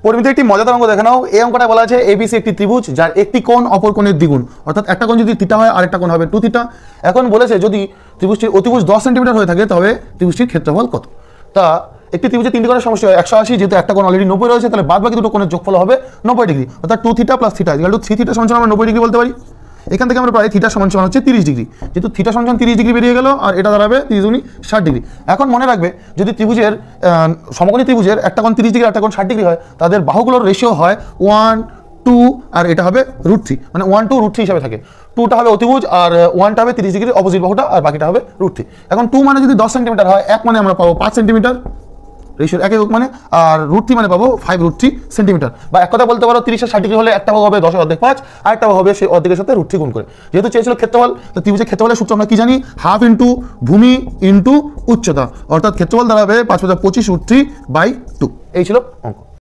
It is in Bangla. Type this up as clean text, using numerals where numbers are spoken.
পরিমিতি একটি মজাদার অঙ্ক দেখে নাও। এই অঙ্কটা বলা আছে এবিসি একটি ত্রিভুজ যার একটি কোণ অপর কোণের দ্বিগুণ, অর্থাৎ একটা কোণ যদি থিটা হয় আরেকটা কোণ হবে 2 থিটা। এখন বলেছে যদি ত্রিভুজটির অতিভুজ 10 সেন্টিমিটার হয়ে থাকে তবে ত্রিভুজটির ক্ষেত্রফল কত। তা একটি ত্রিভুজের তিনটি কোণের সমষ্টি হয় 180, যেহেতু একটা কোণ অলরেডি 90 রয়েছে তাহলে বাদ বাকি দুটো কোণের যোগফল হবে 90 ডিগ্রি, অর্থাৎ 2 theta plus theta equal to 3 theta সমান আমরা 90 ডিগ্রি বলতে পারি। এখান থেকে আমরা প্রায় থিটা সমান হচ্ছে 30 ডিগ্রি, যেহেতু থিটা সমান 30 ডিগ্রি বেরিয়ে গেল আর এটা দাঁড়াবে 30 গুণি 60 ডিগ্রি। এখন মনে রাখবে যদি ত্রিভুজের সমকোণী ত্রিভুজের একটা কোণ 30 ডিগ্রি একটা কোণ 60 ডিগ্রি হয় তাদের বাহুগুলোর রেশিও হয় 1, 2 আর এটা হবে √3, মানে 1 to √3 হিসাবে থাকে। 2টা হবে অতিভুজ আর 1টা হবে 30 ডিগ্রি অপোজিট বাহুটা আর বাকিটা হবে √3। এখন 2 মানে যদি 10 সেন্টিমিটার হয় 1 মানে আমরা পাবো 5 সেন্টিমিটার রেশিওর এক একক মানে, আর √3 মানে পাবো 5√3 সেন্টিমিটার। বা এক কথা বলতে পারো 30 আর 60 ডিগ্রি হলে একটা ভাগ হবে 10 এর অর্ধেক 5 আর একটা ভাগ হবে সেই অর্ধেকের সাথে √3 গুণ করে। যেহেতু চেয়েছিল ক্ষেত্রফল, তো ত্রিভুজের ক্ষেত্রফলের সূত্র আমরা কি জানি, হাফ ইন্টু ভূমি ইন্টু উচ্চতা, অর্থাৎ ক্ষেত্রফল দাঁড়াবে 5 × 25 √3/2। এই ছিল অঙ্ক।